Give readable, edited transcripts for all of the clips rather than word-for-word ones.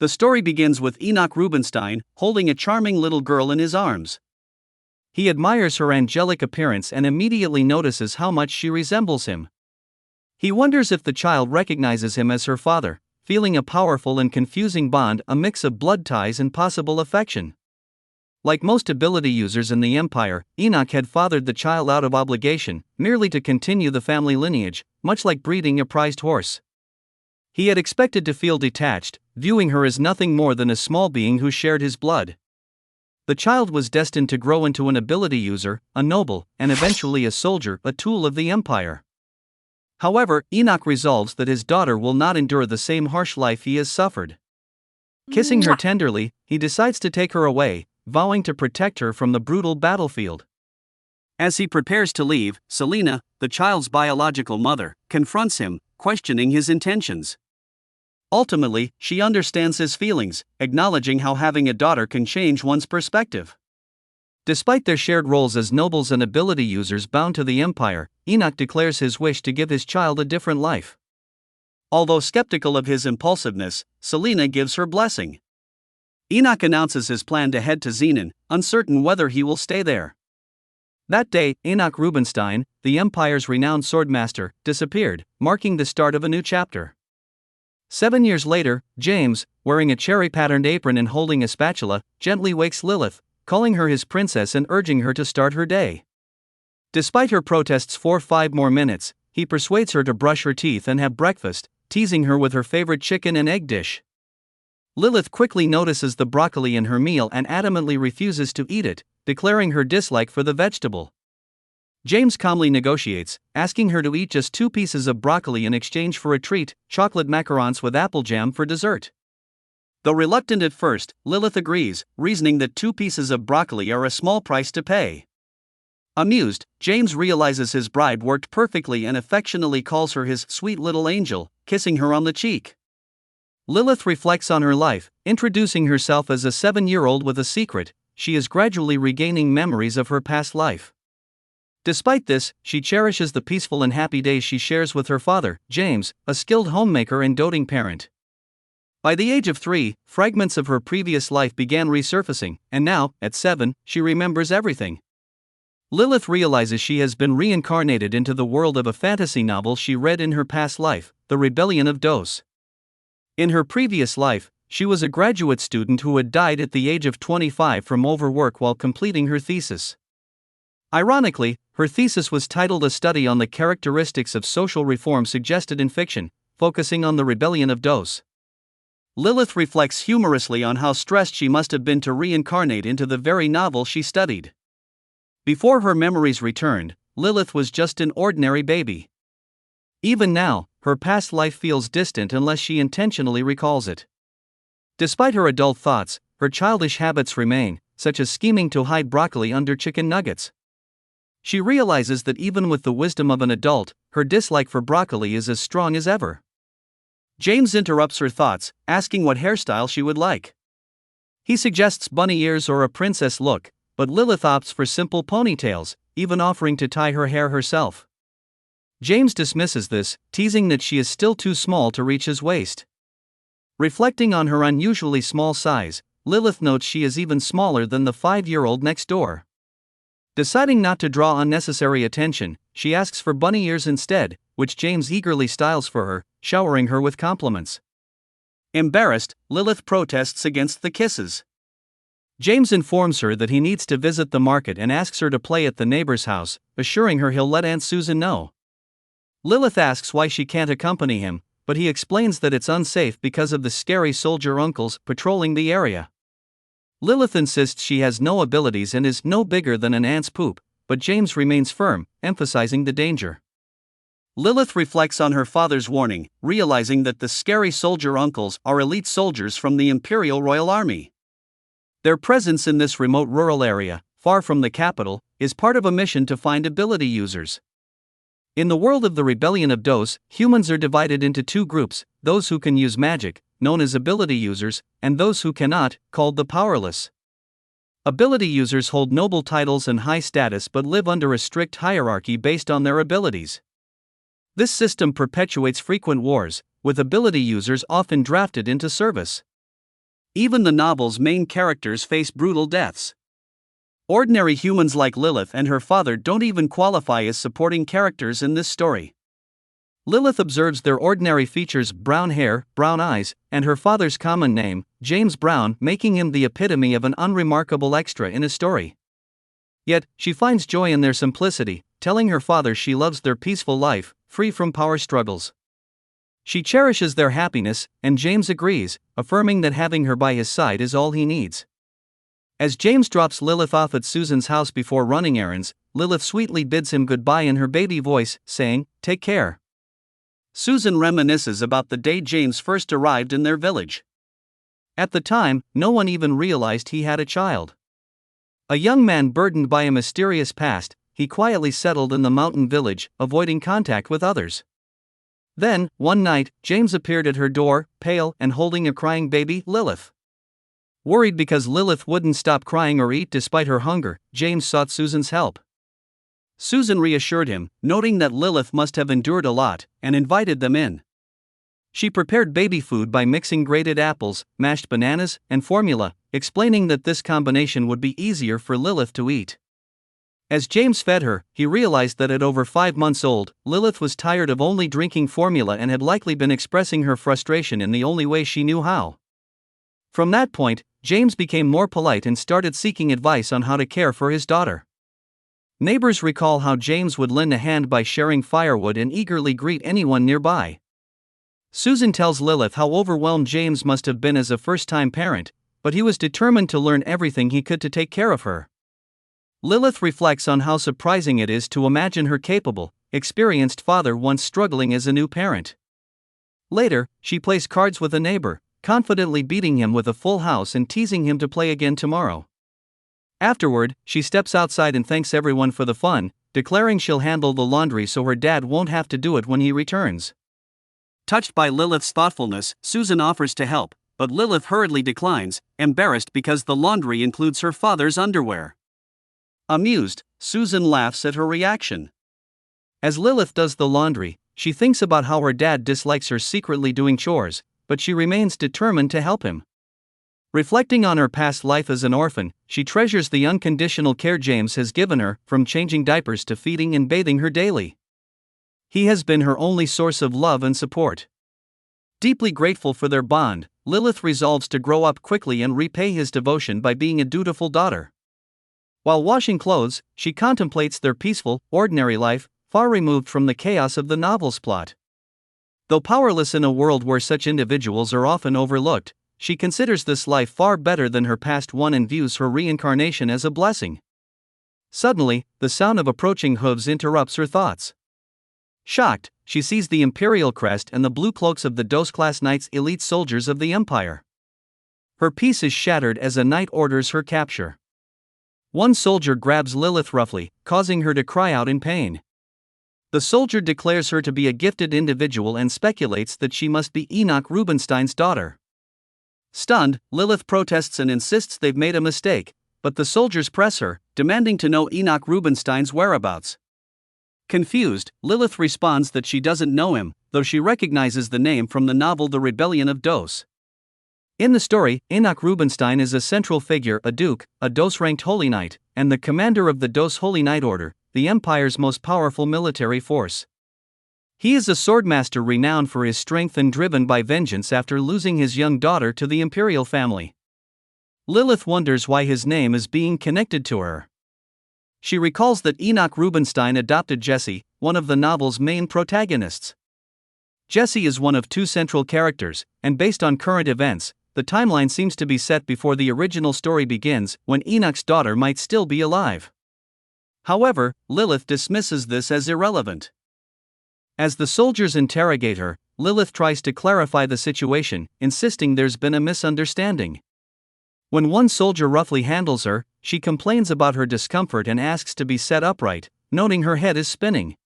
The story begins with Enoch Rubinstein holding a charming little girl in his arms. He admires her angelic appearance and immediately notices how much she resembles him. He wonders if the child recognizes him as her father, feeling a powerful and confusing bond, a mix of blood ties and possible affection. Like most ability users in the Empire, Enoch had fathered the child out of obligation, merely to continue the family lineage, much like breeding a prized horse. He had expected to feel detached, viewing her as nothing more than a small being who shared his blood. The child was destined to grow into an ability user, a noble, and eventually a soldier, a tool of the Empire. However, Enoch resolves that his daughter will not endure the same harsh life he has suffered. Kissing her tenderly, he decides to take her away, vowing to protect her from the brutal battlefield. As he prepares to leave, Selena, the child's biological mother, confronts him, questioning his intentions. Ultimately, she understands his feelings, acknowledging how having a daughter can change one's perspective. Despite their shared roles as nobles and ability users bound to the Empire, Enoch declares his wish to give his child a different life. Although skeptical of his impulsiveness, Selena gives her blessing. Enoch announces his plan to head to Zenon, uncertain whether he will stay there. That day, Enoch Rubinstein, the Empire's renowned swordmaster, disappeared, marking the start of a new chapter. 7 years later, James, wearing a cherry-patterned apron and holding a spatula, gently wakes Lilith, calling her his princess and urging her to start her day. Despite her protests for 5 more minutes, he persuades her to brush her teeth and have breakfast, teasing her with her favorite chicken and egg dish. Lilith quickly notices the broccoli in her meal and adamantly refuses to eat it, declaring her dislike for the vegetable. James calmly negotiates, asking her to eat just 2 pieces of broccoli in exchange for a treat, chocolate macarons with apple jam for dessert. Though reluctant at first, Lilith agrees, reasoning that 2 pieces of broccoli are a small price to pay. Amused, James realizes his bride worked perfectly and affectionately calls her his sweet little angel, kissing her on the cheek. Lilith reflects on her life, introducing herself as a 7-year-old with a secret. She is gradually regaining memories of her past life. Despite this, she cherishes the peaceful and happy days she shares with her father, James, a skilled homemaker and doting parent. By the age of 3, fragments of her previous life began resurfacing, and now, at 7, she remembers everything. Lilith realizes she has been reincarnated into the world of a fantasy novel she read in her past life, The Rebellion of Dos. In her previous life, she was a graduate student who had died at the age of 25 from overwork while completing her thesis. Ironically, her thesis was titled A Study on the Characteristics of Social Reform Suggested in Fiction, focusing on the Rebellion of Dos. Lilith reflects humorously on how stressed she must have been to reincarnate into the very novel she studied. Before her memories returned, Lilith was just an ordinary baby. Even now, her past life feels distant unless she intentionally recalls it. Despite her adult thoughts, her childish habits remain, such as scheming to hide broccoli under chicken nuggets. She realizes that even with the wisdom of an adult, her dislike for broccoli is as strong as ever. James interrupts her thoughts, asking what hairstyle she would like. He suggests bunny ears or a princess look, but Lilith opts for simple ponytails, even offering to tie her hair herself. James dismisses this, teasing that she is still too small to reach his waist. Reflecting on her unusually small size, Lilith notes she is even smaller than the 5-year-old next door. Deciding not to draw unnecessary attention, she asks for bunny ears instead, which James eagerly styles for her, showering her with compliments. Embarrassed, Lilith protests against the kisses. James informs her that he needs to visit the market and asks her to play at the neighbor's house, assuring her he'll let Aunt Susan know. Lilith asks why she can't accompany him, but he explains that it's unsafe because of the scary soldier uncles patrolling the area. Lilith insists she has no abilities and is no bigger than an ant's poop, but James remains firm, emphasizing the danger. Lilith reflects on her father's warning, realizing that the scary soldier uncles are elite soldiers from the Imperial Royal Army. Their presence in this remote rural area, far from the capital, is part of a mission to find ability users. In the world of the Rebellion of Dos, humans are divided into 2 groups, those who can use magic, known as ability users, and those who cannot, called the powerless. Ability users hold noble titles and high status but live under a strict hierarchy based on their abilities. This system perpetuates frequent wars, with ability users often drafted into service. Even the novel's main characters face brutal deaths. Ordinary humans like Lilith and her father don't even qualify as supporting characters in this story. Lilith observes their ordinary features: brown hair, brown eyes, and her father's common name, James Brown, making him the epitome of an unremarkable extra in a story. Yet, she finds joy in their simplicity, telling her father she loves their peaceful life, free from power struggles. She cherishes their happiness, and James agrees, affirming that having her by his side is all he needs. As James drops Lilith off at Susan's house before running errands, Lilith sweetly bids him goodbye in her baby voice, saying, "Take care." Susan reminisces about the day James first arrived in their village. At the time, no one even realized he had a child. A young man burdened by a mysterious past, he quietly settled in the mountain village, avoiding contact with others. Then, one night, James appeared at her door, pale and holding a crying baby, Lilith. Worried because Lilith wouldn't stop crying or eat despite her hunger, James sought Susan's help. Susan reassured him, noting that Lilith must have endured a lot, and invited them in. She prepared baby food by mixing grated apples, mashed bananas, and formula, explaining that this combination would be easier for Lilith to eat. As James fed her, he realized that at over 5 months old, Lilith was tired of only drinking formula and had likely been expressing her frustration in the only way she knew how. From that point, James became more polite and started seeking advice on how to care for his daughter. Neighbors recall how James would lend a hand by sharing firewood and eagerly greet anyone nearby. Susan tells Lilith how overwhelmed James must have been as a first-time parent, but he was determined to learn everything he could to take care of her. Lilith reflects on how surprising it is to imagine her capable, experienced father once struggling as a new parent. Later, she plays cards with a neighbor, confidently beating him with a full house and teasing him to play again tomorrow. Afterward, she steps outside and thanks everyone for the fun, declaring she'll handle the laundry so her dad won't have to do it when he returns. Touched by Lilith's thoughtfulness, Susan offers to help, but Lilith hurriedly declines, embarrassed because the laundry includes her father's underwear. Amused, Susan laughs at her reaction. As Lilith does the laundry, she thinks about how her dad dislikes her secretly doing chores, but she remains determined to help him. Reflecting on her past life as an orphan, she treasures the unconditional care James has given her, from changing diapers to feeding and bathing her daily. He has been her only source of love and support. Deeply grateful for their bond, Lilith resolves to grow up quickly and repay his devotion by being a dutiful daughter. While washing clothes, she contemplates their peaceful, ordinary life, far removed from the chaos of the novel's plot. Though powerless in a world where such individuals are often overlooked, she considers this life far better than her past one and views her reincarnation as a blessing. Suddenly, the sound of approaching hooves interrupts her thoughts. Shocked, she sees the imperial crest and the blue cloaks of the Dos-class knights, elite soldiers of the Empire. Her peace is shattered as a knight orders her capture. One soldier grabs Lilith roughly, causing her to cry out in pain. The soldier declares her to be a gifted individual and speculates that she must be Enoch Rubinstein's daughter. Stunned, Lilith protests and insists they've made a mistake, but the soldiers press her, demanding to know Enoch Rubinstein's whereabouts. Confused, Lilith responds that she doesn't know him, though she recognizes the name from the novel The Rebellion of Dos. In the story, Enoch Rubinstein is a central figure, a duke, a Dos-ranked Holy Knight, and the commander of the Dos Holy Knight Order, the Empire's most powerful military force. He is a swordmaster renowned for his strength and driven by vengeance after losing his young daughter to the imperial family. Lilith wonders why his name is being connected to her. She recalls that Enoch Rubinstein adopted Jessie, one of the novel's main protagonists. Jessie is one of 2 central characters, and based on current events, the timeline seems to be set before the original story begins, when Enoch's daughter might still be alive. However, Lilith dismisses this as irrelevant. As the soldiers interrogate her, Lilith tries to clarify the situation, insisting there's been a misunderstanding. When one soldier roughly handles her, she complains about her discomfort and asks to be set upright, noting her head is spinning.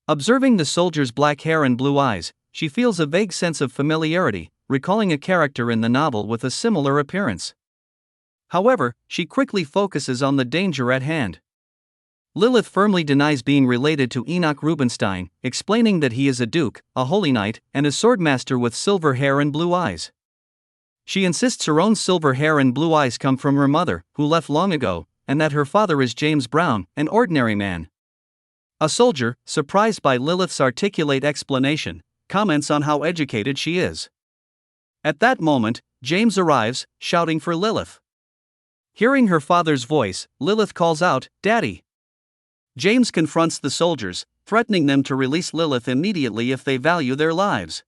Observing the soldier's black hair and blue eyes, she feels a vague sense of familiarity, recalling a character in the novel with a similar appearance. However, she quickly focuses on the danger at hand. Lilith firmly denies being related to Enoch Rubinstein, explaining that he is a duke, a holy knight, and a swordmaster with silver hair and blue eyes. She insists her own silver hair and blue eyes come from her mother, who left long ago, and that her father is James Brown, an ordinary man. A soldier, surprised by Lilith's articulate explanation, comments on how educated she is. At that moment, James arrives, shouting for Lilith. Hearing her father's voice, Lilith calls out, "Daddy!" James confronts the soldiers, threatening them to release Lilith immediately if they value their lives.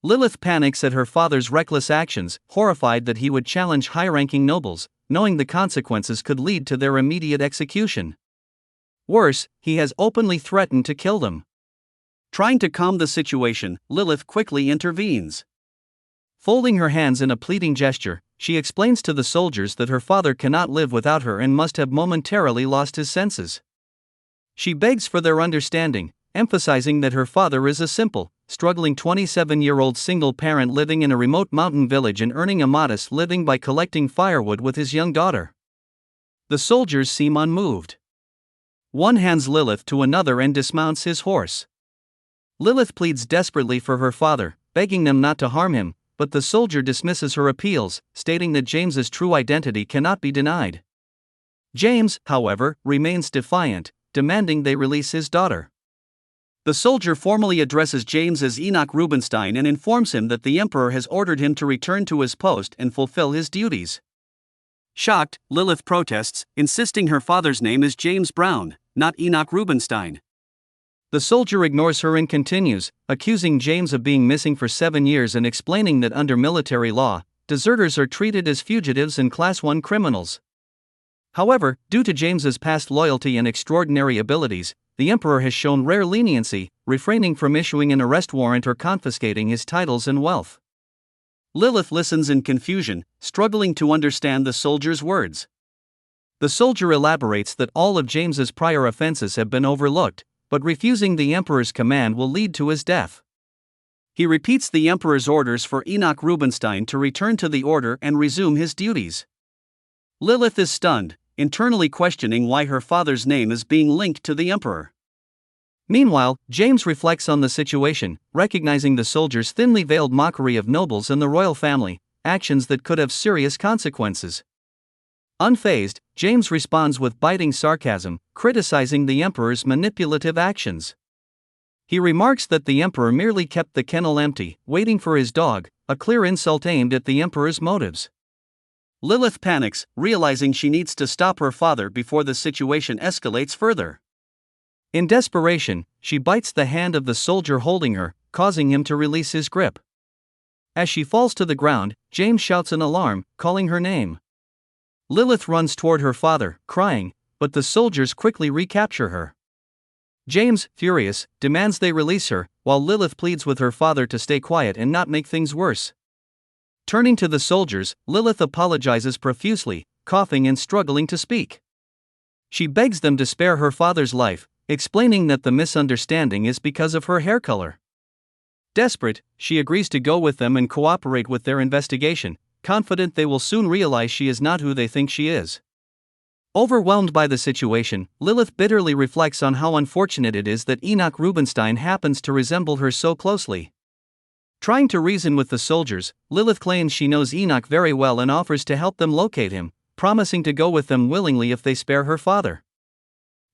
Lilith panics at her father's reckless actions, horrified that he would challenge high-ranking nobles, knowing the consequences could lead to their immediate execution. Worse, he has openly threatened to kill them. Trying to calm the situation, Lilith quickly intervenes. Folding her hands in a pleading gesture, she explains to the soldiers that her father cannot live without her and must have momentarily lost his senses. She begs for their understanding, emphasizing that her father is a simple, struggling 27-year-old single parent living in a remote mountain village and earning a modest living by collecting firewood with his young daughter. The soldiers seem unmoved. One hands Lilith to another and dismounts his horse. Lilith pleads desperately for her father, begging them not to harm him, but the soldier dismisses her appeals, stating that James's true identity cannot be denied. James, however, remains defiant, demanding they release his daughter. The soldier formally addresses James as Enoch Rubinstein and informs him that the emperor has ordered him to return to his post and fulfill his duties. Shocked, Lilith protests, insisting her father's name is James Brown, not Enoch Rubinstein. The soldier ignores her and continues, accusing James of being missing for 7 years and explaining that under military law, deserters are treated as fugitives and Class 1 criminals. However, due to James's past loyalty and extraordinary abilities, the emperor has shown rare leniency, refraining from issuing an arrest warrant or confiscating his titles and wealth. Lilith listens in confusion, struggling to understand the soldier's words. The soldier elaborates that all of James's prior offenses have been overlooked, but refusing the emperor's command will lead to his death. He repeats the emperor's orders for Enoch Rubinstein to return to the order and resume his duties. Lilith is stunned, internally questioning why her father's name is being linked to the emperor. Meanwhile, James reflects on the situation, recognizing the soldier's thinly veiled mockery of nobles and the royal family, actions that could have serious consequences. Unfazed, James responds with biting sarcasm, criticizing the emperor's manipulative actions. He remarks that the emperor merely kept the kennel empty, waiting for his dog, a clear insult aimed at the emperor's motives. Lilith panics, realizing she needs to stop her father before the situation escalates further. In desperation, she bites the hand of the soldier holding her, causing him to release his grip. As she falls to the ground, James shouts in alarm, calling her name. Lilith runs toward her father, crying, but the soldiers quickly recapture her. James, furious, demands they release her, while Lilith pleads with her father to stay quiet and not make things worse. Turning to the soldiers, Lilith apologizes profusely, coughing and struggling to speak. She begs them to spare her father's life, explaining that the misunderstanding is because of her hair color. Desperate, she agrees to go with them and cooperate with their investigation, confident they will soon realize she is not who they think she is. Overwhelmed by the situation, Lilith bitterly reflects on how unfortunate it is that Enoch Rubinstein happens to resemble her so closely. Trying to reason with the soldiers, Lilith claims she knows Enoch very well and offers to help them locate him, promising to go with them willingly if they spare her father.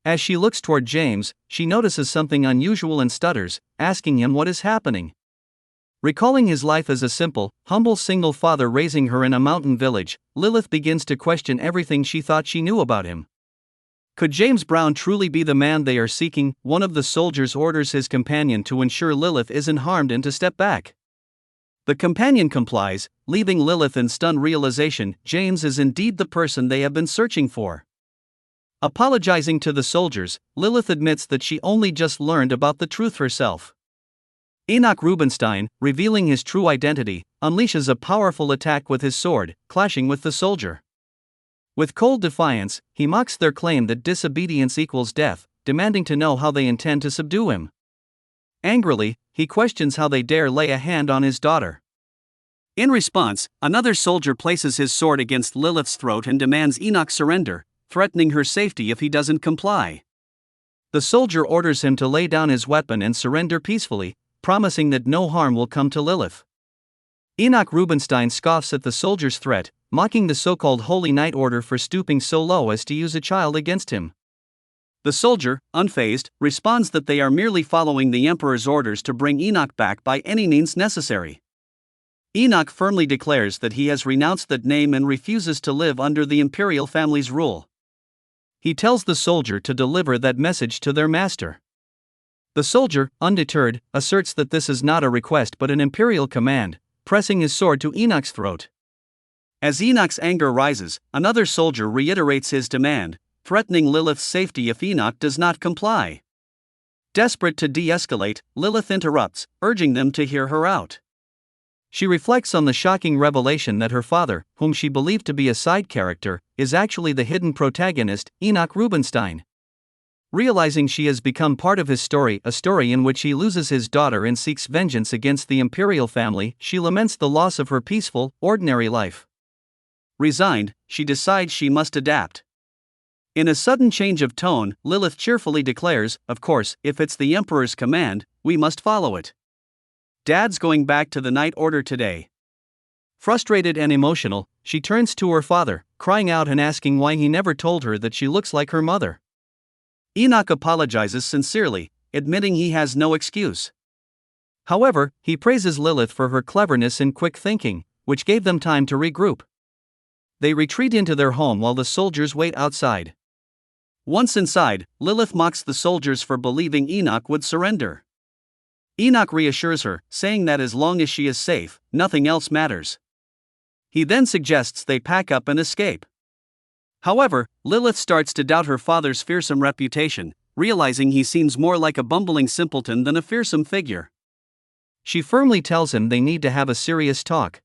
As she looks toward James, she notices something unusual and stutters, asking him what is happening. Recalling his life as a simple, humble single father raising her in a mountain village, Lilith begins to question everything she thought she knew about him. Could James Brown truly be the man they are seeking? One of the soldiers orders his companion to ensure Lilith isn't harmed and to step back. The companion complies, leaving Lilith in stunned realization James is indeed the person they have been searching for. Apologizing to the soldiers, Lilith admits that she only just learned about the truth herself. Enoch Rubinstein, revealing his true identity, unleashes a powerful attack with his sword, clashing with the soldier. With cold defiance, he mocks their claim that disobedience equals death, demanding to know how they intend to subdue him. Angrily, he questions how they dare lay a hand on his daughter. In response, another soldier places his sword against Lilith's throat and demands Enoch surrender, threatening her safety if he doesn't comply. The soldier orders him to lay down his weapon and surrender peacefully, promising that no harm will come to Lilith. Enoch Rubinstein scoffs at the soldier's threat, mocking the so-called Holy Night Order for stooping so low as to use a child against him. The soldier, unfazed, responds that they are merely following the emperor's orders to bring Enoch back by any means necessary. Enoch firmly declares that he has renounced that name and refuses to live under the imperial family's rule. He tells the soldier to deliver that message to their master. The soldier, undeterred, asserts that this is not a request but an imperial command, pressing his sword to Enoch's throat. As Enoch's anger rises, another soldier reiterates his demand, threatening Lilith's safety if Enoch does not comply. Desperate to de-escalate, Lilith interrupts, urging them to hear her out. She reflects on the shocking revelation that her father, whom she believed to be a side character, is actually the hidden protagonist, Enoch Rubinstein. Realizing she has become part of his story, a story in which he loses his daughter and seeks vengeance against the imperial family, she laments the loss of her peaceful, ordinary life. Resigned, she decides she must adapt. In a sudden change of tone, Lilith cheerfully declares, "Of course, if it's the Emperor's command, we must follow it. Dad's going back to the Night Order today." Frustrated and emotional, she turns to her father, crying out and asking why he never told her that she looks like her mother. Enoch apologizes sincerely, admitting he has no excuse. However, he praises Lilith for her cleverness and quick thinking, which gave them time to regroup. They retreat into their home while the soldiers wait outside. Once inside, Lilith mocks the soldiers for believing Enoch would surrender. Enoch reassures her, saying that as long as she is safe, nothing else matters. He then suggests they pack up and escape. However, Lilith starts to doubt her father's fearsome reputation, realizing he seems more like a bumbling simpleton than a fearsome figure. She firmly tells him they need to have a serious talk.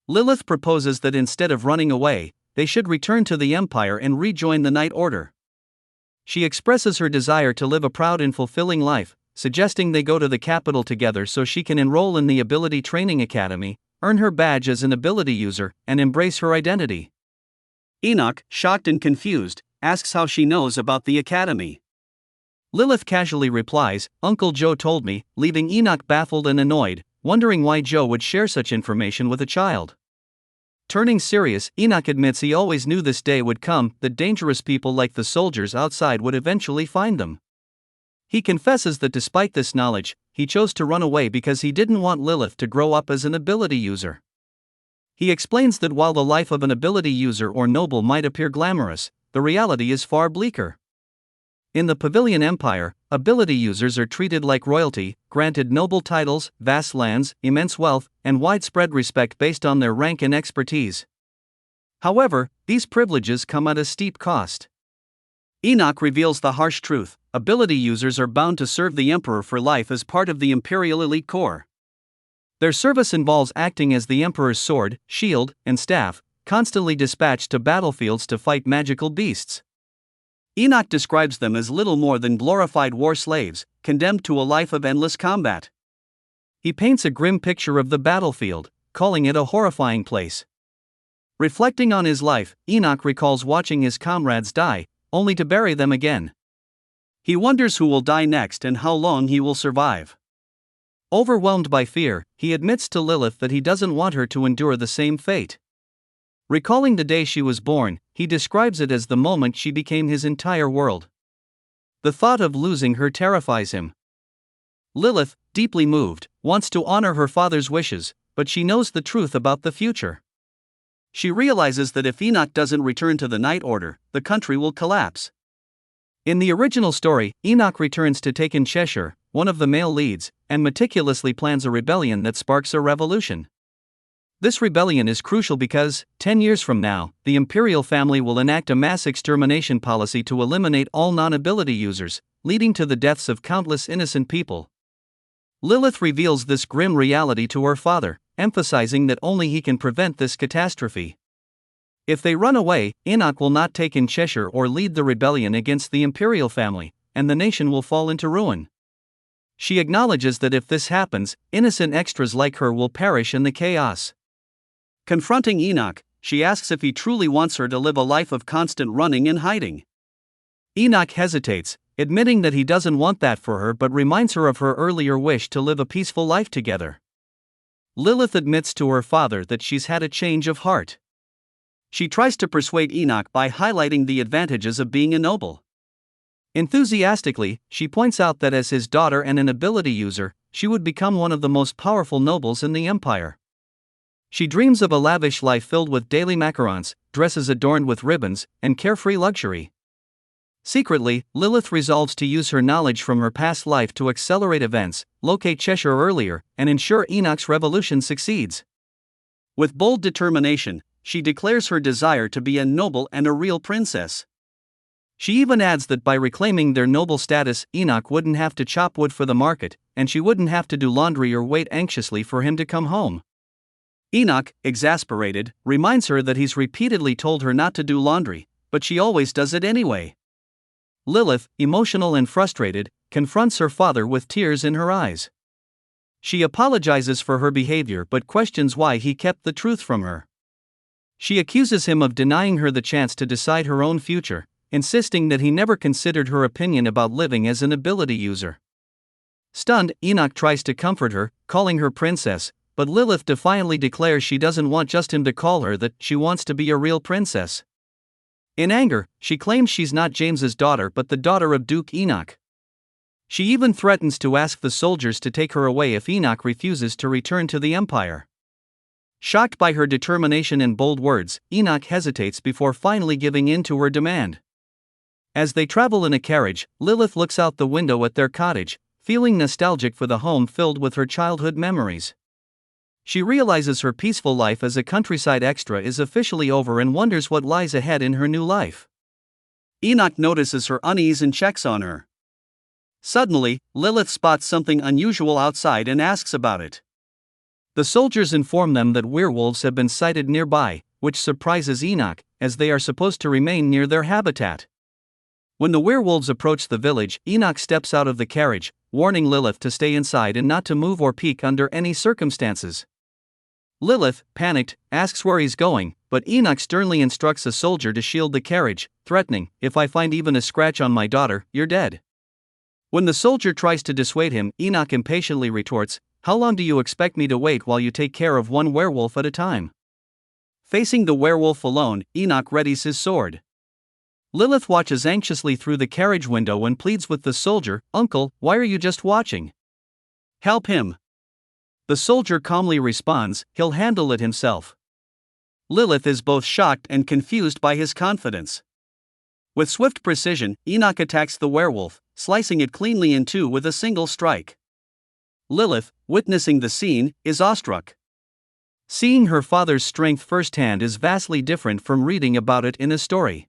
Lilith proposes that instead of running away, they should return to the Empire and rejoin the Night Order. She expresses her desire to live a proud and fulfilling life, suggesting they go to the capital together so she can enroll in the Ability Training Academy, earn her badge as an ability user, and embrace her identity. Enoch, shocked and confused, asks how she knows about the academy. Lilith casually replies, "Uncle Joe told me," leaving Enoch baffled and annoyed, wondering why Joe would share such information with a child. Turning serious, Enoch admits he always knew this day would come, that dangerous people like the soldiers outside would eventually find them. He confesses that despite this knowledge, he chose to run away because he didn't want Lilith to grow up as an ability user. He explains that while the life of an ability user or noble might appear glamorous, the reality is far bleaker. In the Pavilion Empire, ability users are treated like royalty, granted noble titles, vast lands, immense wealth, and widespread respect based on their rank and expertise. However, these privileges come at a steep cost. Enoch reveals the harsh truth: ability users are bound to serve the Emperor for life as part of the Imperial Elite Corps. Their service involves acting as the Emperor's sword, shield, and staff, constantly dispatched to battlefields to fight magical beasts. Enoch describes them as little more than glorified war slaves, condemned to a life of endless combat. He paints a grim picture of the battlefield, calling it a horrifying place. Reflecting on his life, Enoch recalls watching his comrades die, only to bury them again. He wonders who will die next and how long he will survive. Overwhelmed by fear, he admits to Lilith that he doesn't want her to endure the same fate. Recalling the day she was born, he describes it as the moment she became his entire world. The thought of losing her terrifies him. Lilith, deeply moved, wants to honor her father's wishes, but she knows the truth about the future. She realizes that if Enoch doesn't return to the Night Order, the country will collapse. In the original story, Enoch returns to take in Cheshire, one of the male leads, and meticulously plans a rebellion that sparks a revolution. This rebellion is crucial because, 10 years from now, the imperial family will enact a mass extermination policy to eliminate all non-ability users, leading to the deaths of countless innocent people. Lilith reveals this grim reality to her father, emphasizing that only he can prevent this catastrophe. If they run away, Enoch will not take in Cheshire or lead the rebellion against the imperial family, and the nation will fall into ruin. She acknowledges that if this happens, innocent extras like her will perish in the chaos. Confronting Enoch, she asks if he truly wants her to live a life of constant running and hiding. Enoch hesitates, admitting that he doesn't want that for her but reminds her of her earlier wish to live a peaceful life together. Lilith admits to her father that she's had a change of heart. She tries to persuade Enoch by highlighting the advantages of being a noble. Enthusiastically, she points out that as his daughter and an ability user, she would become one of the most powerful nobles in the empire. She dreams of a lavish life filled with daily macarons, dresses adorned with ribbons, and carefree luxury. Secretly, Lilith resolves to use her knowledge from her past life to accelerate events, locate Cheshire earlier, and ensure Enoch's revolution succeeds. With bold determination, she declares her desire to be a noble and a real princess. She even adds that by reclaiming their noble status, Enoch wouldn't have to chop wood for the market, and she wouldn't have to do laundry or wait anxiously for him to come home. Enoch, exasperated, reminds her that he's repeatedly told her not to do laundry, but she always does it anyway. Lilith, emotional and frustrated, confronts her father with tears in her eyes. She apologizes for her behavior but questions why he kept the truth from her. She accuses him of denying her the chance to decide her own future, insisting that he never considered her opinion about living as an ability user. Stunned, Enoch tries to comfort her, calling her princess, but Lilith defiantly declares she doesn't want just him to call her that, she wants to be a real princess. In anger, she claims she's not James's daughter but the daughter of Duke Enoch. She even threatens to ask the soldiers to take her away if Enoch refuses to return to the empire. Shocked by her determination and bold words, Enoch hesitates before finally giving in to her demand. As they travel in a carriage, Lilith looks out the window at their cottage, feeling nostalgic for the home filled with her childhood memories. She realizes her peaceful life as a countryside extra is officially over and wonders what lies ahead in her new life. Enoch notices her unease and checks on her. Suddenly, Lilith spots something unusual outside and asks about it. The soldiers inform them that werewolves have been sighted nearby, which surprises Enoch, as they are supposed to remain near their habitat. When the werewolves approach the village, Enoch steps out of the carriage, warning Lilith to stay inside and not to move or peek under any circumstances. Lilith, panicked, asks where he's going, but Enoch sternly instructs a soldier to shield the carriage, threatening, "If I find even a scratch on my daughter, you're dead." When the soldier tries to dissuade him, Enoch impatiently retorts, "How long do you expect me to wait while you take care of one werewolf at a time?" Facing the werewolf alone, Enoch readies his sword. Lilith watches anxiously through the carriage window and pleads with the soldier, "Uncle, why are you just watching? Help him." The soldier calmly responds, "He'll handle it himself." Lilith is both shocked and confused by his confidence. With swift precision, Enoch attacks the werewolf, slicing it cleanly in two with a single strike. Lilith, witnessing the scene, is awestruck. Seeing her father's strength firsthand is vastly different from reading about it in a story.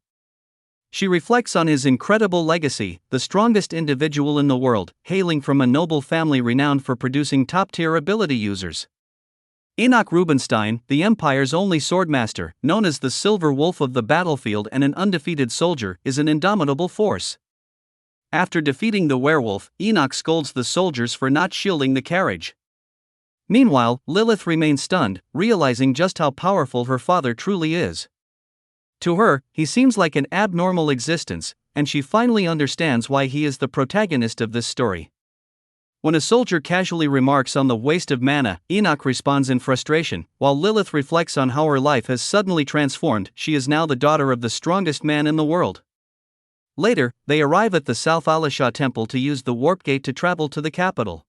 She reflects on his incredible legacy, the strongest individual in the world, hailing from a noble family renowned for producing top-tier ability users. Enoch Rubinstein, the Empire's only swordmaster, known as the Silver Wolf of the battlefield and an undefeated soldier, is an indomitable force. After defeating the werewolf, Enoch scolds the soldiers for not shielding the carriage. Meanwhile, Lilith remains stunned, realizing just how powerful her father truly is. To her, he seems like an abnormal existence, and she finally understands why he is the protagonist of this story. When a soldier casually remarks on the waste of mana, Enoch responds in frustration, while Lilith reflects on how her life has suddenly transformed. She is now the daughter of the strongest man in the world. Later, they arrive at the South Alisha temple to use the warp gate to travel to the capital.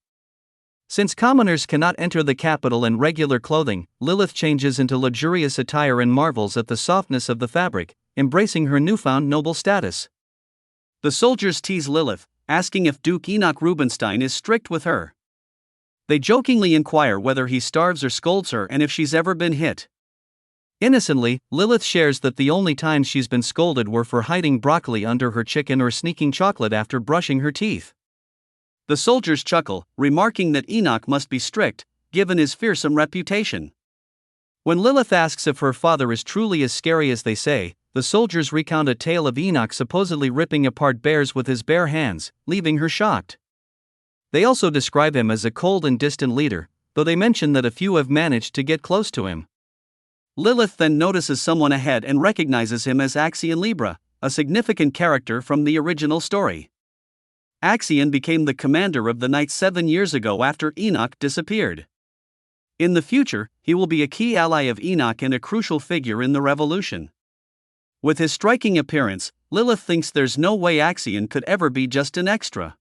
Since commoners cannot enter the capital in regular clothing, Lilith changes into luxurious attire and marvels at the softness of the fabric, embracing her newfound noble status. The soldiers tease Lilith, asking if Duke Enoch Rubinstein is strict with her. They jokingly inquire whether he starves or scolds her and if she's ever been hit. Innocently, Lilith shares that the only times she's been scolded were for hiding broccoli under her chicken or sneaking chocolate after brushing her teeth. The soldiers chuckle, remarking that Enoch must be strict, given his fearsome reputation. When Lilith asks if her father is truly as scary as they say, the soldiers recount a tale of Enoch supposedly ripping apart bears with his bare hands, leaving her shocked. They also describe him as a cold and distant leader, though they mention that a few have managed to get close to him. Lilith then notices someone ahead and recognizes him as Axion Libra, a significant character from the original story. Axion became the commander of the Knights 7 years ago after Enoch disappeared. In the future, he will be a key ally of Enoch and a crucial figure in the revolution. With his striking appearance, Lilith thinks there's no way Axion could ever be just an extra.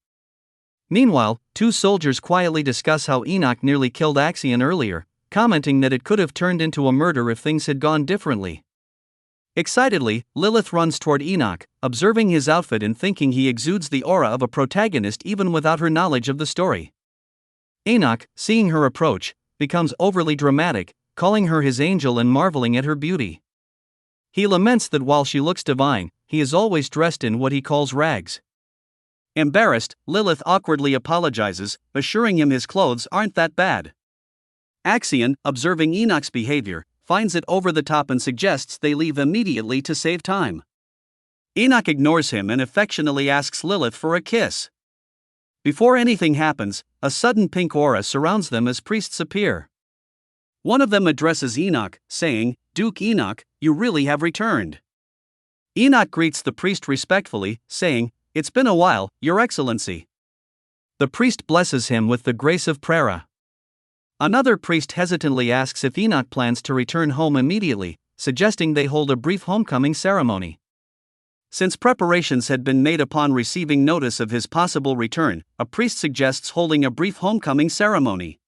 Meanwhile, two soldiers quietly discuss how Enoch nearly killed Axion earlier, commenting that it could have turned into a murder if things had gone differently. Excitedly, Lilith runs toward Enoch, observing his outfit and thinking he exudes the aura of a protagonist even without her knowledge of the story. Enoch, seeing her approach, becomes overly dramatic, calling her his angel and marveling at her beauty. He laments that while she looks divine, he is always dressed in what he calls rags. Embarrassed, Lilith awkwardly apologizes, assuring him his clothes aren't that bad. Axion, observing Enoch's behavior, finds it over the top and suggests they leave immediately to save time. Enoch ignores him and affectionately asks Lilith for a kiss. Before anything happens, a sudden pink aura surrounds them as priests appear. One of them addresses Enoch, saying, "Duke Enoch, you really have returned." Enoch greets the priest respectfully, saying, "It's been a while, Your Excellency." The priest blesses him with the grace of prayer. Another priest hesitantly asks if Enoch plans to return home immediately, suggesting they hold a brief homecoming ceremony. Since preparations had been made upon receiving notice of his possible return, a priest suggests holding a brief homecoming ceremony.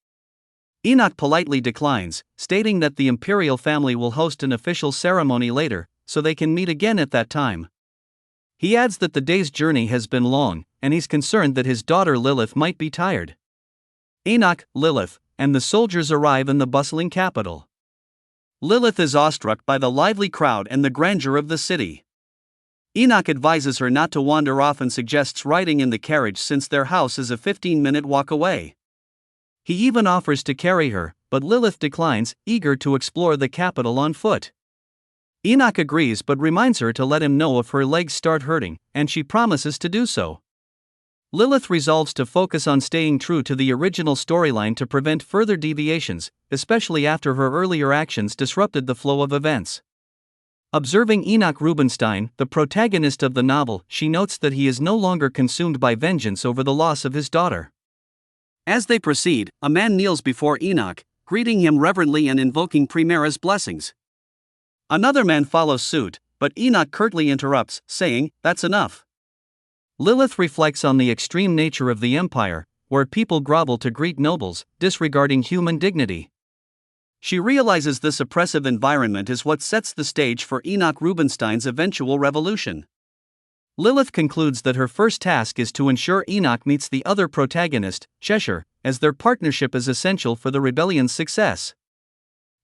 Enoch politely declines, stating that the imperial family will host an official ceremony later, so they can meet again at that time. He adds that the day's journey has been long, and he's concerned that his daughter Lilith might be tired. Enoch, Lilith, and the soldiers arrive in the bustling capital. Lilith is awestruck by the lively crowd and the grandeur of the city. Enoch advises her not to wander off and suggests riding in the carriage since their house is a 15-minute walk away. He even offers to carry her, but Lilith declines, eager to explore the capital on foot. Enoch agrees but reminds her to let him know if her legs start hurting, and she promises to do so. Lilith resolves to focus on staying true to the original storyline to prevent further deviations, especially after her earlier actions disrupted the flow of events. Observing Enoch Rubinstein, the protagonist of the novel, she notes that he is no longer consumed by vengeance over the loss of his daughter. As they proceed, a man kneels before Enoch, greeting him reverently and invoking Primera's blessings. Another man follows suit, but Enoch curtly interrupts, saying, "That's enough." Lilith reflects on the extreme nature of the empire, where people grovel to greet nobles, disregarding human dignity. She realizes this oppressive environment is what sets the stage for Enoch Rubinstein's eventual revolution. Lilith concludes that her first task is to ensure Enoch meets the other protagonist, Cheshire, as their partnership is essential for the rebellion's success.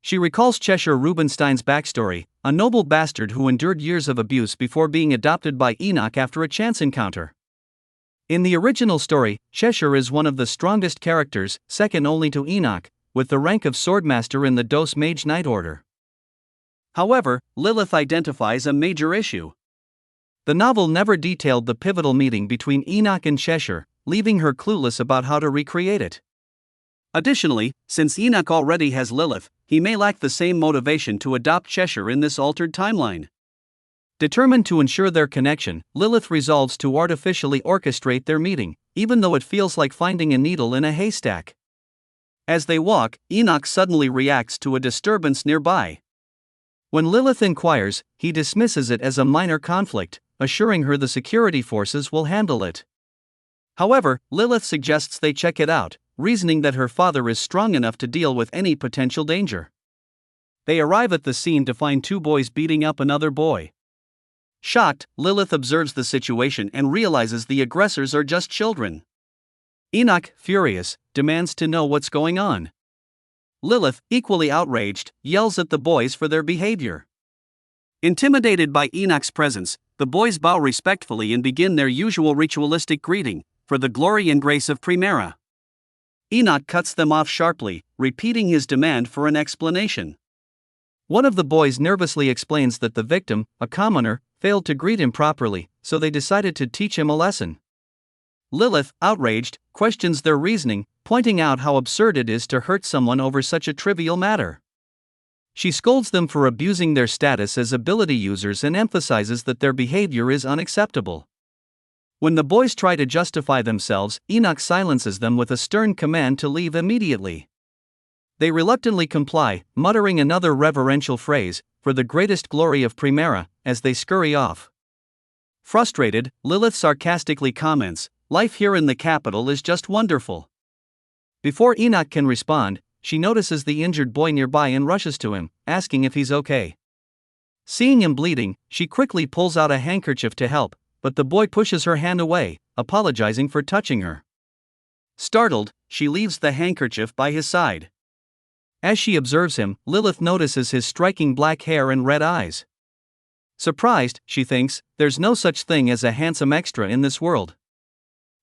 She recalls Cheshire Rubinstein's backstory, a noble bastard who endured years of abuse before being adopted by Enoch after a chance encounter. In the original story, Cheshire is one of the strongest characters, second only to Enoch, with the rank of swordmaster in the Dos Mage Knight Order. However, Lilith identifies a major issue. The novel never detailed the pivotal meeting between Enoch and Cheshire, leaving her clueless about how to recreate it. Additionally, since Enoch already has Lilith, he may lack the same motivation to adopt Cheshire in this altered timeline. Determined to ensure their connection, Lilith resolves to artificially orchestrate their meeting, even though it feels like finding a needle in a haystack. As they walk, Enoch suddenly reacts to a disturbance nearby. When Lilith inquires, he dismisses it as a minor conflict, assuring her the security forces will handle it. However, Lilith suggests they check it out, reasoning that her father is strong enough to deal with any potential danger. They arrive at the scene to find two boys beating up another boy. Shocked, Lilith observes the situation and realizes the aggressors are just children. Enoch, furious, demands to know what's going on. Lilith, equally outraged, yells at the boys for their behavior. Intimidated by Enoch's presence, the boys bow respectfully and begin their usual ritualistic greeting, "For the glory and grace of Primera." Enoch cuts them off sharply, repeating his demand for an explanation. One of the boys nervously explains that the victim, a commoner, failed to greet him properly, so they decided to teach him a lesson. Lilith, outraged, questions their reasoning, pointing out how absurd it is to hurt someone over such a trivial matter. She scolds them for abusing their status as ability users and emphasizes that their behavior is unacceptable. When the boys try to justify themselves, Enoch silences them with a stern command to leave immediately. They reluctantly comply, muttering another reverential phrase, "For the greatest glory of Primera," as they scurry off. Frustrated, Lilith sarcastically comments, "Life here in the capital is just wonderful." Before Enoch can respond, she notices the injured boy nearby and rushes to him, asking if he's okay. Seeing him bleeding, she quickly pulls out a handkerchief to help, but the boy pushes her hand away, apologizing for touching her. Startled, she leaves the handkerchief by his side. As she observes him, Lilith notices his striking black hair and red eyes. Surprised, she thinks, there's no such thing as a handsome extra in this world.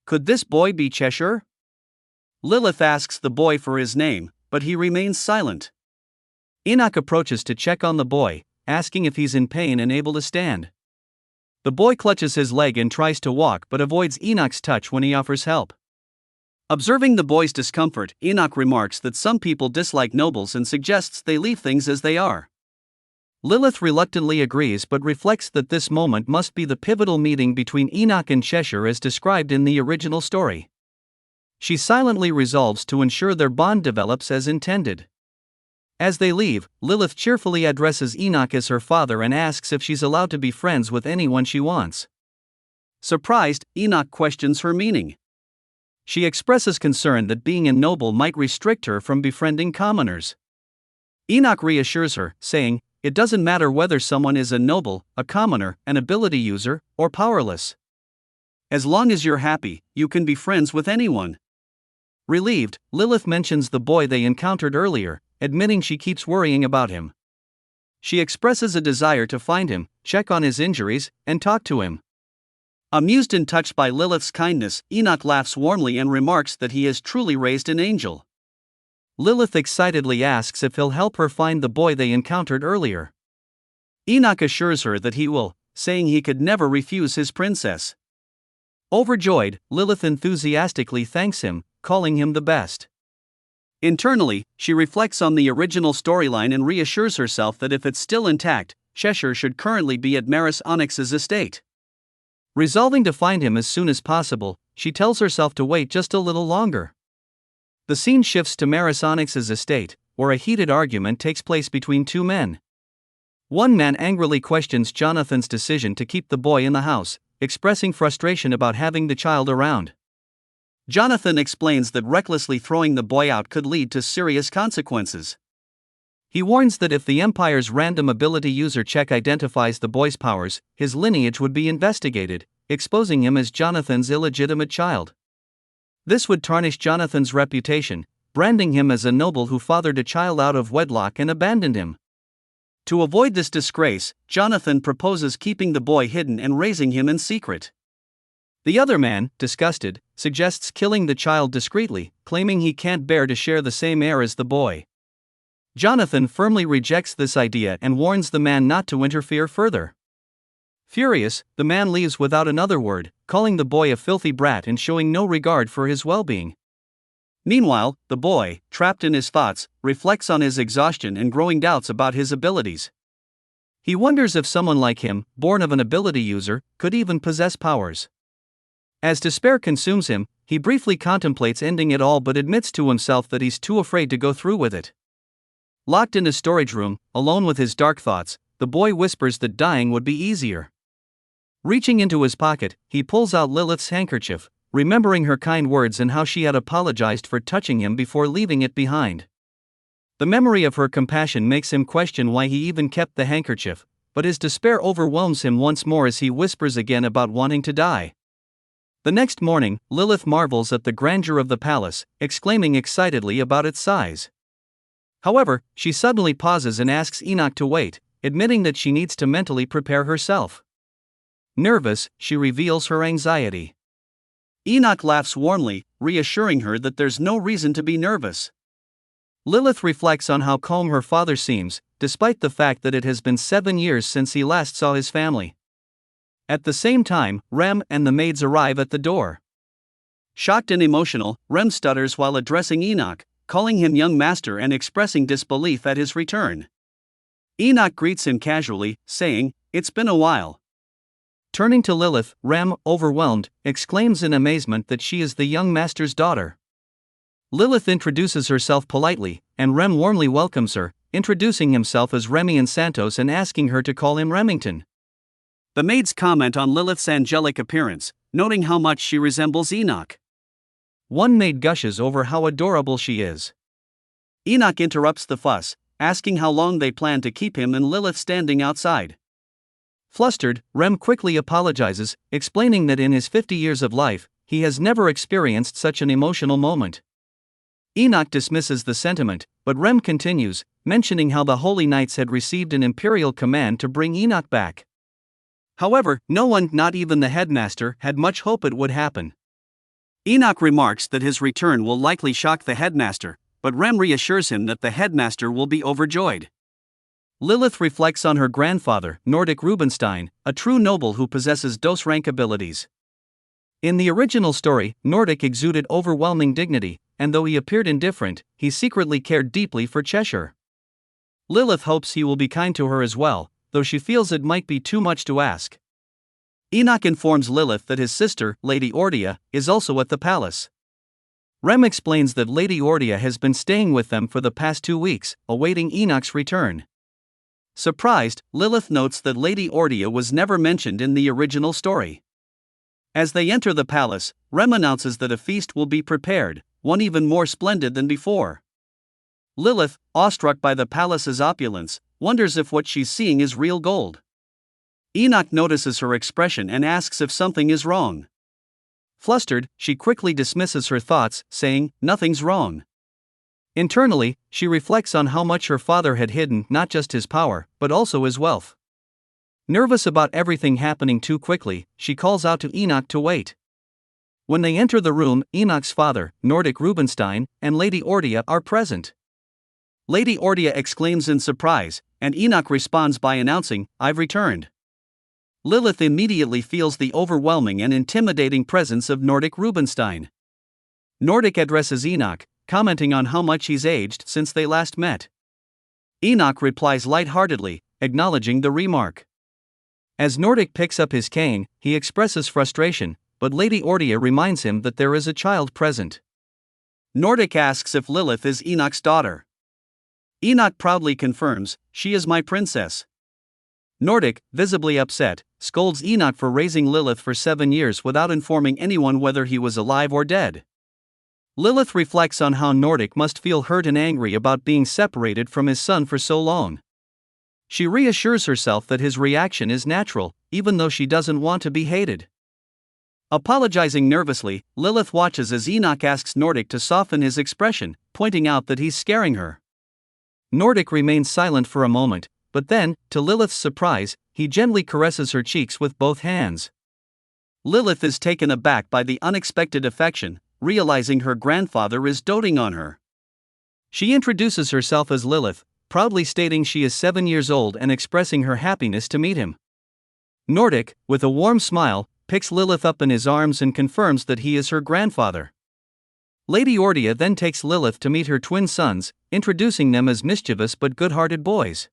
Could this boy be Cheshire? Lilith asks the boy for his name, but he remains silent. Enoch approaches to check on the boy, asking if he's in pain and able to stand. The boy clutches his leg and tries to walk but avoids Enoch's touch when he offers help. Observing the boy's discomfort, Enoch remarks that some people dislike nobles and suggests they leave things as they are. Lilith reluctantly agrees but reflects that this moment must be the pivotal meeting between Enoch and Cheshire as described in the original story. She silently resolves to ensure their bond develops as intended. As they leave, Lilith cheerfully addresses Enoch as her father and asks if she's allowed to be friends with anyone she wants. Surprised, Enoch questions her meaning. She expresses concern that being a noble might restrict her from befriending commoners. Enoch reassures her, saying, "It doesn't matter whether someone is a noble, a commoner, an ability user, or powerless. As long as you're happy, you can be friends with anyone." Relieved, Lilith mentions the boy they encountered earlier, admitting she keeps worrying about him. She expresses a desire to find him, check on his injuries, and talk to him. Amused and touched by Lilith's kindness, Enoch laughs warmly and remarks that he has truly raised an angel. Lilith excitedly asks if he'll help her find the boy they encountered earlier. Enoch assures her that he will, saying he could never refuse his princess. Overjoyed, Lilith enthusiastically thanks him, calling him the best. Internally, she reflects on the original storyline and reassures herself that if it's still intact, Cheshire should currently be at Maris Onyx's estate. Resolving to find him as soon as possible, she tells herself to wait just a little longer. The scene shifts to Maris Onyx's estate, where a heated argument takes place between two men. One man angrily questions Jonathan's decision to keep the boy in the house, expressing frustration about having the child around. Jonathan explains that recklessly throwing the boy out could lead to serious consequences. He warns that if the Empire's random ability user check identifies the boy's powers, his lineage would be investigated, exposing him as Jonathan's illegitimate child. This would tarnish Jonathan's reputation, branding him as a noble who fathered a child out of wedlock and abandoned him. To avoid this disgrace, Jonathan proposes keeping the boy hidden and raising him in secret. The other man, disgusted, suggests killing the child discreetly, claiming he can't bear to share the same heir as the boy. Jonathan firmly rejects this idea and warns the man not to interfere further. Furious, the man leaves without another word, calling the boy a filthy brat and showing no regard for his well-being. Meanwhile, the boy, trapped in his thoughts, reflects on his exhaustion and growing doubts about his abilities. He wonders if someone like him, born of an ability user, could even possess powers. As despair consumes him, he briefly contemplates ending it all but admits to himself that he's too afraid to go through with it. Locked in a storage room, alone with his dark thoughts, the boy whispers that dying would be easier. Reaching into his pocket, he pulls out Lilith's handkerchief, remembering her kind words and how she had apologized for touching him before leaving it behind. The memory of her compassion makes him question why he even kept the handkerchief, but his despair overwhelms him once more as he whispers again about wanting to die. The next morning, Lilith marvels at the grandeur of the palace, exclaiming excitedly about its size. However, she suddenly pauses and asks Enoch to wait, admitting that she needs to mentally prepare herself. Nervous, she reveals her anxiety. Enoch laughs warmly, reassuring her that there's no reason to be nervous. Lilith reflects on how calm her father seems, despite the fact that it has been 7 years since he last saw his family. At the same time, Rem and the maids arrive at the door. Shocked and emotional, Rem stutters while addressing Enoch, calling him young master and expressing disbelief at his return. Enoch greets him casually, saying, "It's been a while." Turning to Lilith, Rem, overwhelmed, exclaims in amazement that she is the young master's daughter. Lilith introduces herself politely, and Rem warmly welcomes her, introducing himself as Remy and Santos and asking her to call him Remington. The maids comment on Lilith's angelic appearance, noting how much she resembles Enoch. One maid gushes over how adorable she is. Enoch interrupts the fuss, asking how long they plan to keep him and Lilith standing outside. Flustered, Rem quickly apologizes, explaining that in his 50 years of life, he has never experienced such an emotional moment. Enoch dismisses the sentiment, but Rem continues, mentioning how the Holy Knights had received an imperial command to bring Enoch back. However, no one, not even the headmaster, had much hope it would happen. Enoch remarks that his return will likely shock the headmaster, but Rem reassures him that the headmaster will be overjoyed. Lilith reflects on her grandfather, Nordic Rubinstein, a true noble who possesses dos rank abilities. In the original story, Nordic exuded overwhelming dignity, and though he appeared indifferent, he secretly cared deeply for Cheshire. Lilith hopes he will be kind to her as well, though she feels it might be too much to ask. Enoch informs Lilith that his sister, Lady Ordia, is also at the palace. Rem explains that Lady Ordia has been staying with them for the past 2 weeks, awaiting Enoch's return. Surprised, Lilith notes that Lady Ordia was never mentioned in the original story. As they enter the palace, Rem announces that a feast will be prepared, one even more splendid than before. Lilith, awestruck by the palace's opulence, wonders if what she's seeing is real gold. Enoch notices her expression and asks if something is wrong. Flustered, she quickly dismisses her thoughts, saying, "Nothing's wrong." Internally, she reflects on how much her father had hidden not just his power, but also his wealth. Nervous about everything happening too quickly, she calls out to Enoch to wait. When they enter the room, Enoch's father, Nordic Rubinstein, and Lady Ordia are present. Lady Ordia exclaims in surprise, and Enoch responds by announcing, "I've returned." Lilith immediately feels the overwhelming and intimidating presence of Nordic Rubinstein. Nordic addresses Enoch, commenting on how much he's aged since they last met. Enoch replies lightheartedly, acknowledging the remark. As Nordic picks up his cane, he expresses frustration, but Lady Ordia reminds him that there is a child present. Nordic asks if Lilith is Enoch's daughter. Enoch proudly confirms, "She is my princess." Nordic, visibly upset, scolds Enoch for raising Lilith for 7 years without informing anyone whether he was alive or dead. Lilith reflects on how Nordic must feel hurt and angry about being separated from his son for so long. She reassures herself that his reaction is natural, even though she doesn't want to be hated. Apologizing nervously, Lilith watches as Enoch asks Nordic to soften his expression, pointing out that he's scaring her. Nordic remains silent for a moment, but then, to Lilith's surprise, he gently caresses her cheeks with both hands. Lilith is taken aback by the unexpected affection, realizing her grandfather is doting on her. She introduces herself as Lilith, proudly stating she is 7 years old and expressing her happiness to meet him. Nordic, with a warm smile, picks Lilith up in his arms and confirms that he is her grandfather. Lady Ordia then takes Lilith to meet her twin sons, introducing them as mischievous but good-hearted boys.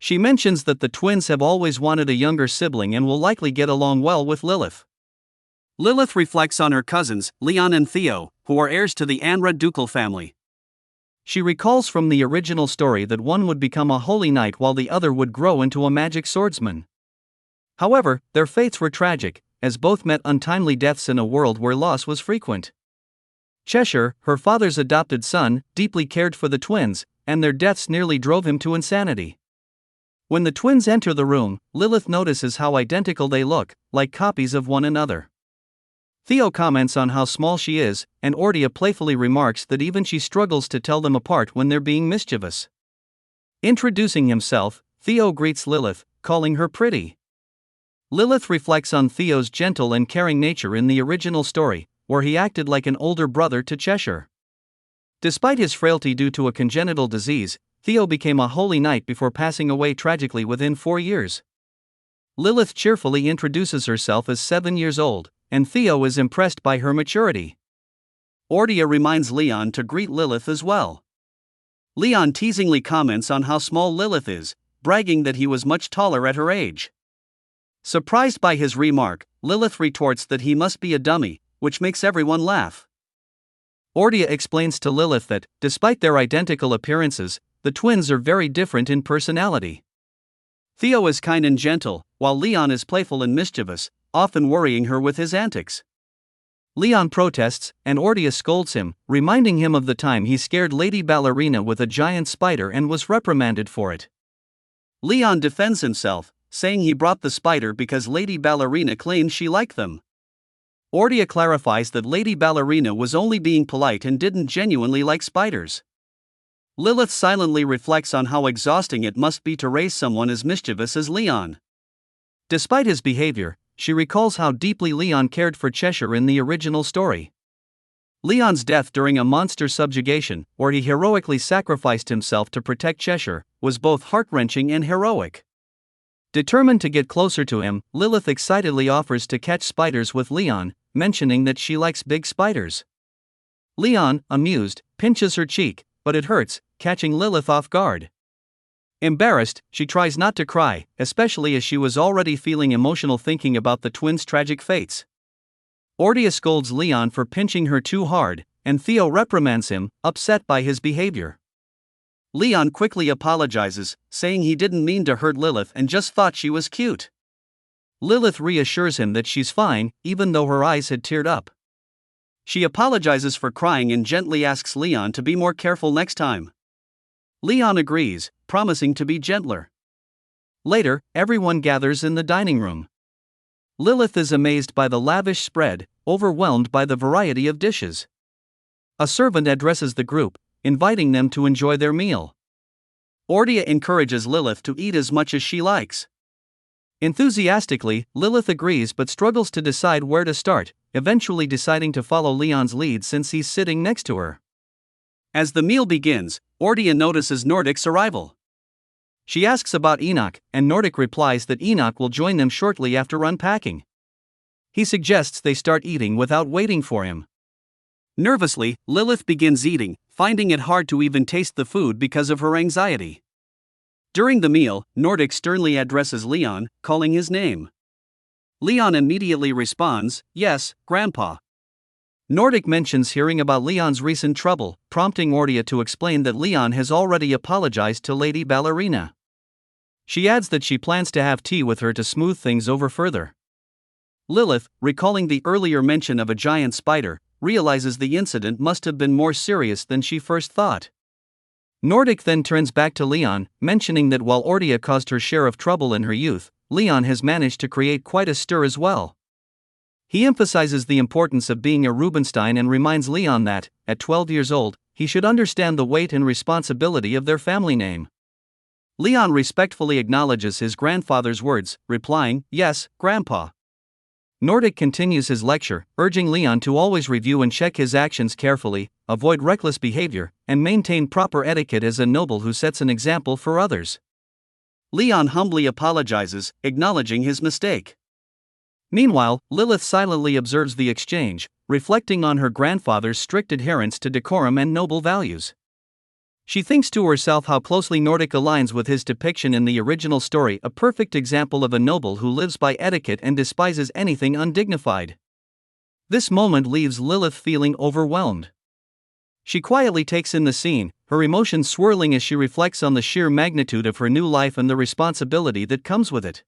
She mentions that the twins have always wanted a younger sibling and will likely get along well with Lilith. Lilith reflects on her cousins, Leon and Theo, who are heirs to the Anra ducal family. She recalls from the original story that one would become a holy knight while the other would grow into a magic swordsman. However, their fates were tragic, as both met untimely deaths in a world where loss was frequent. Cheshire, her father's adopted son, deeply cared for the twins, and their deaths nearly drove him to insanity. When the twins enter the room, Lilith notices how identical they look, like copies of one another. Theo comments on how small she is, and Ordia playfully remarks that even she struggles to tell them apart when they're being mischievous. Introducing himself, Theo greets Lilith, calling her pretty. Lilith reflects on Theo's gentle and caring nature in the original story, where he acted like an older brother to Cheshire. Despite his frailty due to a congenital disease, Theo became a holy knight before passing away tragically within 4 years. Lilith cheerfully introduces herself as 7 years old, and Theo is impressed by her maturity. Ordia reminds Leon to greet Lilith as well. Leon teasingly comments on how small Lilith is, bragging that he was much taller at her age. Surprised by his remark, Lilith retorts that he must be a dummy, which makes everyone laugh. Ordia explains to Lilith that, despite their identical appearances, the twins are very different in personality. Theo is kind and gentle, while Leon is playful and mischievous, often worrying her with his antics. Leon protests, and Ordia scolds him, reminding him of the time he scared Lady Ballerina with a giant spider and was reprimanded for it. Leon defends himself, saying he brought the spider because Lady Ballerina claimed she liked them. Ordia clarifies that Lady Ballerina was only being polite and didn't genuinely like spiders. Lilith silently reflects on how exhausting it must be to raise someone as mischievous as Leon. Despite his behavior, she recalls how deeply Leon cared for Cheshire in the original story. Leon's death during a monster subjugation, where he heroically sacrificed himself to protect Cheshire, was both heart-wrenching and heroic. Determined to get closer to him, Lilith excitedly offers to catch spiders with Leon, mentioning that she likes big spiders. Leon, amused, pinches her cheek, but it hurts, catching Lilith off guard. Embarrassed, she tries not to cry, especially as she was already feeling emotional thinking about the twins' tragic fates. Ordia scolds Leon for pinching her too hard, and Theo reprimands him, upset by his behavior. Leon quickly apologizes, saying he didn't mean to hurt Lilith and just thought she was cute. Lilith reassures him that she's fine, even though her eyes had teared up. She apologizes for crying and gently asks Leon to be more careful next time. Leon agrees, promising to be gentler. Later, everyone gathers in the dining room. Lilith is amazed by the lavish spread, overwhelmed by the variety of dishes. A servant addresses the group, inviting them to enjoy their meal. Ordia encourages Lilith to eat as much as she likes. Enthusiastically, Lilith agrees but struggles to decide where to start, eventually deciding to follow Leon's lead since he's sitting next to her. As the meal begins, Ordia notices Nordic's arrival. She asks about Enoch, and Nordic replies that Enoch will join them shortly after unpacking. He suggests they start eating without waiting for him. Nervously, Lilith begins eating, finding it hard to even taste the food because of her anxiety. During the meal, Nordic sternly addresses Leon, calling his name. Leon immediately responds, "Yes, Grandpa." Nordic mentions hearing about Leon's recent trouble, prompting Ordia to explain that Leon has already apologized to Lady Ballerina. She adds that she plans to have tea with her to smooth things over further. Lilith, recalling the earlier mention of a giant spider, realizes the incident must have been more serious than she first thought. Nordic then turns back to Leon, mentioning that while Ordia caused her share of trouble in her youth, Leon has managed to create quite a stir as well. He emphasizes the importance of being a Rubenstein and reminds Leon that, at 12 years old, he should understand the weight and responsibility of their family name. Leon respectfully acknowledges his grandfather's words, replying, "Yes, Grandpa." Nordic continues his lecture, urging Leon to always review and check his actions carefully, avoid reckless behavior, and maintain proper etiquette as a noble who sets an example for others. Leon humbly apologizes, acknowledging his mistake. Meanwhile, Lilith silently observes the exchange, reflecting on her grandfather's strict adherence to decorum and noble values. She thinks to herself how closely Nordic aligns with his depiction in the original story, a perfect example of a noble who lives by etiquette and despises anything undignified. This moment leaves Lilith feeling overwhelmed. She quietly takes in the scene, her emotions swirling as she reflects on the sheer magnitude of her new life and the responsibility that comes with it.